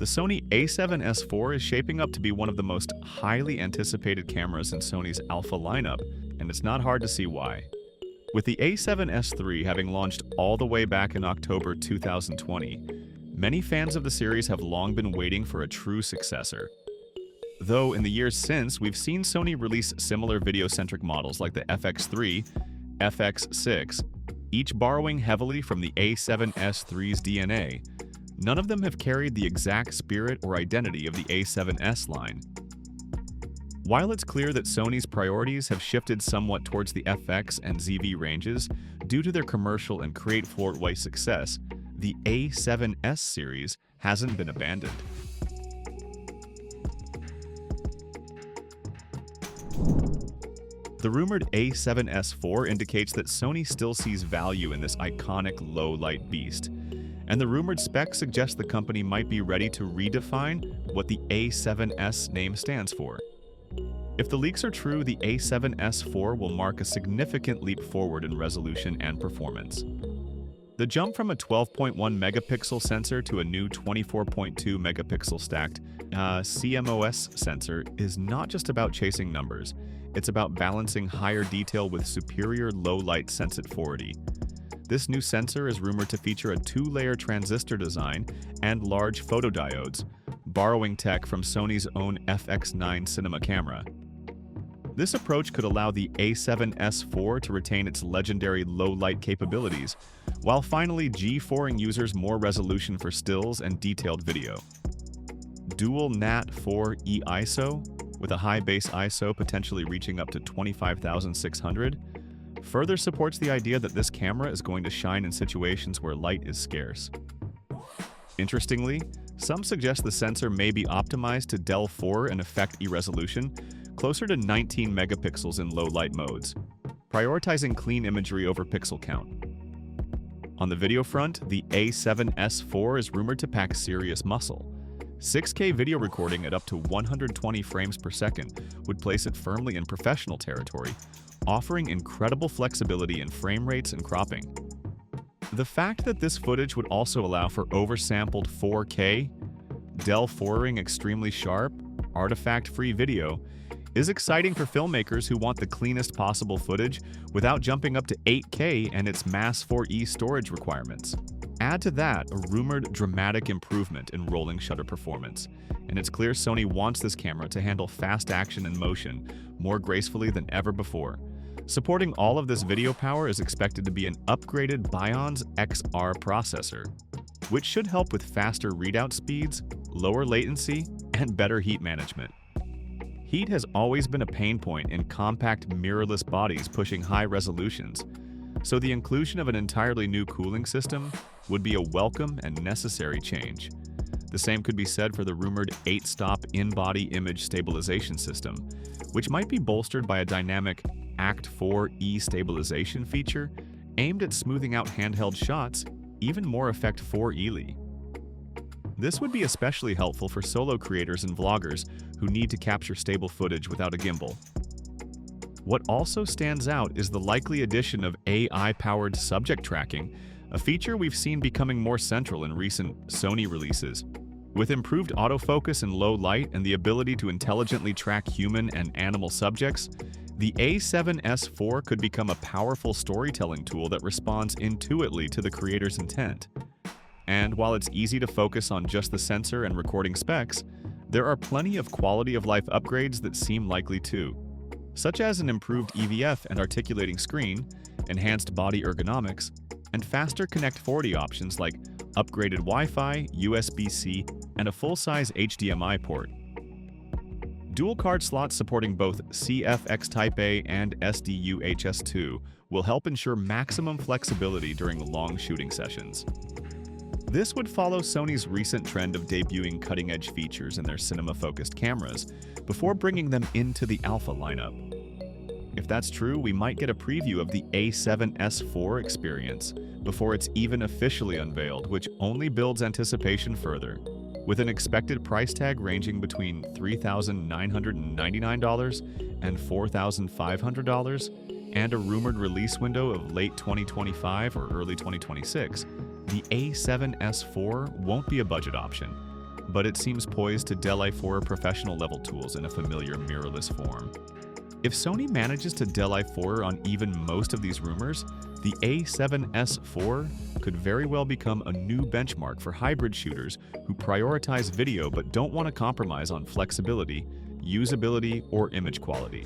The Sony A7S IV is shaping up to be one of the most highly anticipated cameras in Sony's Alpha lineup, and it's not hard to see why. With the A7S III having launched all the way back in October 2020, many fans of the series have long been waiting for a true successor. Though in the years since, we've seen Sony release similar video-centric models like the FX3, FX6, each borrowing heavily from the A7S III's DNA. None of them have carried the exact spirit or identity of the A7S line. While it's clear that Sony's priorities have shifted somewhat towards the FX and ZV ranges due to their commercial and create floorway success, the A7S series hasn't been abandoned. The rumored A7S IV indicates that Sony still sees value in this iconic low-light beast, and the rumored specs suggest the company might be ready to redefine what the A7S name stands for. If the leaks are true, the A7S IV will mark a significant leap forward in resolution and performance. The jump from a 12.1 megapixel sensor to a new 24.2 megapixel stacked CMOS sensor is not just about chasing numbers, it's about balancing higher detail with superior low-light sensitivity. This new sensor is rumored to feature a two-layer transistor design and large photodiodes, borrowing tech from Sony's own FX9 cinema camera. This approach could allow the A7S IV to retain its legendary low-light capabilities, while finally G4ing users more resolution for stills and detailed video. Dual Nat4E ISO, with a high base ISO potentially reaching up to 25,600, further supports the idea that this camera is going to shine in situations where light is scarce. Interestingly, some suggest the sensor may be optimized to Del4 and effect E-resolution, closer to 19 megapixels in low-light modes, prioritizing clean imagery over pixel count. On the video front, the A7S IV is rumored to pack serious muscle. 6K video recording at up to 120 frames per second would place it firmly in professional territory, offering incredible flexibility in frame rates and cropping. The fact that this footage would also allow for oversampled 4K, Del4ing extremely sharp, artifact-free video is exciting for filmmakers who want the cleanest possible footage without jumping up to 8K and its Mass 4E storage requirements. Add to that a rumored dramatic improvement in rolling shutter performance, and it's clear Sony wants this camera to handle fast action and motion more gracefully than ever before. Supporting all of this video power is expected to be an upgraded Bionz XR processor, which should help with faster readout speeds, lower latency, and better heat management. Heat has always been a pain point in compact mirrorless bodies pushing high resolutions, so the inclusion of an entirely new cooling system would be a welcome and necessary change. The same could be said for the rumored 8-stop in-body image stabilization system, which might be bolstered by a dynamic Act4E stabilization feature aimed at smoothing out handheld shots even more effect-4eely. This would be especially helpful for solo creators and vloggers who need to capture stable footage without a gimbal. What also stands out is the likely addition of AI-powered subject tracking, a feature we've seen becoming more central in recent Sony releases. With improved autofocus in low light and the ability to intelligently track human and animal subjects, the A7S IV could become a powerful storytelling tool that responds intuitively to the creator's intent. And while it's easy to focus on just the sensor and recording specs, there are plenty of quality-of-life upgrades that seem likely too, such as an improved EVF and articulating screen, enhanced body ergonomics, and faster Connect 40 options like upgraded Wi-Fi, USB-C, and a full-size HDMI port. Dual card slots supporting both CFX Type A and SDU-HS2 will help ensure maximum flexibility during long shooting sessions. This would follow Sony's recent trend of debuting cutting-edge features in their cinema-focused cameras before bringing them into the Alpha lineup. If that's true, we might get a preview of the A7S IV experience before it's even officially unveiled, which only builds anticipation further. With an expected price tag ranging between $3,999 and $4,500, and a rumored release window of late 2025 or early 2026, the A7S IV won't be a budget option. but it seems poised to deli-4 professional-level tools in a familiar mirrorless form. If Sony manages to deli-4 on even most of these rumors, the A7S IV could very well become a new benchmark for hybrid shooters who prioritize video but don't want to compromise on flexibility, usability, or image quality.